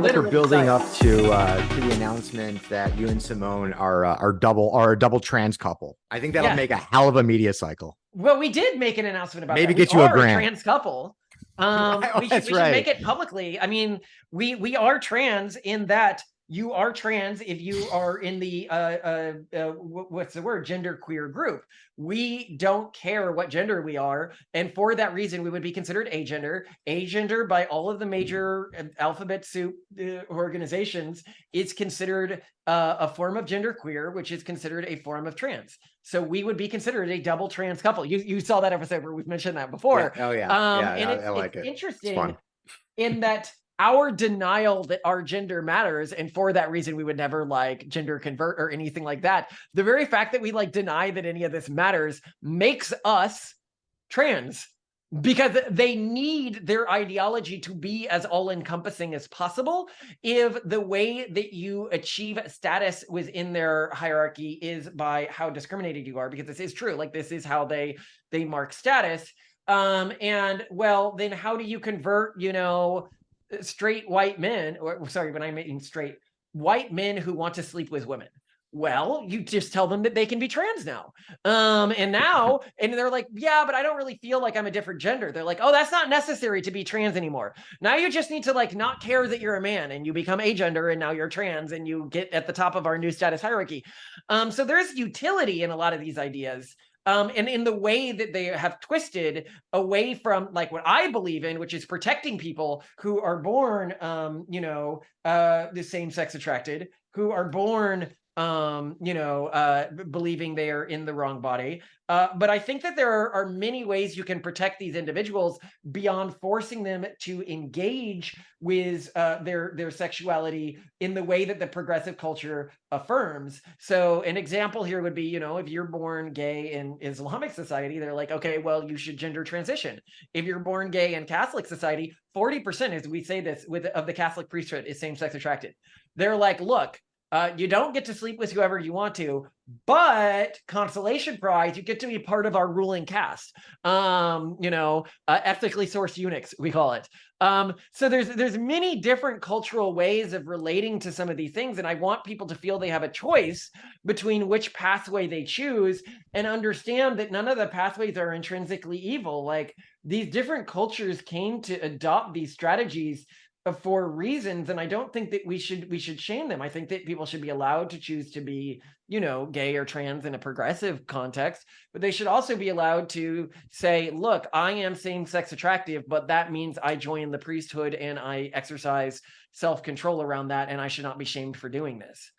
sounds like we're literally building site. up to the announcement that you and Simone are a double trans couple. I think that'll Yeah. make a hell of a media cycle. Well, we did make an announcement about Maybe that. We get you a are a grant. trans couple. Oh, We that's should make right. it publicly. I mean, we are trans in that you are trans if you are in the what's the word, gender queer group. We don't care what gender we are, and for that reason, we would be considered agender. Agender by all of the major alphabet soup organizations is considered a form of gender queer, which is considered a form of trans. So we would be considered a double trans couple. You saw that episode where we've mentioned that before. Yeah. Oh yeah. And I like it's it. It's interesting fun. in that our denial that our gender matters, and for that reason we would never like gender convert or anything like that. The very fact that we like deny that any of this matters makes us trans, because they need their ideology to be as all-encompassing as possible. If the way that you achieve status within their hierarchy is by how discriminated you are, because this is true, like this is how they mark status. And well, then how do you convert, straight white men, or sorry, when I mean straight white men who want to sleep with women? Well, you just tell them that they can be trans now. And they're like, yeah, but I don't really feel like I'm a different gender. They're like, oh, that's not necessary to be trans anymore. Now you just need to like not care that you're a man, and you become agender, and now you're trans, and you get at the top of our new status hierarchy. So there's utility in a lot of these ideas. And in the way that they have twisted away from like what I believe in, which is protecting people who are born, the same sex attracted, who are born believing they are in the wrong body. But I think that there are many ways you can protect these individuals beyond forcing them to engage with their sexuality in the way that the progressive culture affirms. So an example here would be, if you're born gay in Islamic society, they're like, okay, well, you should gender transition. If you're born gay in Catholic society, 40%, as we say this, of the Catholic priesthood is same-sex attracted. They're like, look, you don't get to sleep with whoever you want to, but consolation prize, you get to be part of our ruling caste. Ethically sourced eunuchs, we call it. So there's many different cultural ways of relating to some of these things, and I want people to feel they have a choice between which pathway they choose, and understand that none of the pathways are intrinsically evil. Like, these different cultures came to adopt these strategies for reasons, and I don't think that we should shame them. I think that people should be allowed to choose to be, gay or trans in a progressive context, but they should also be allowed to say, look, I am same-sex attractive, but that means I join the priesthood and I exercise self-control around that, and I should not be shamed for doing this.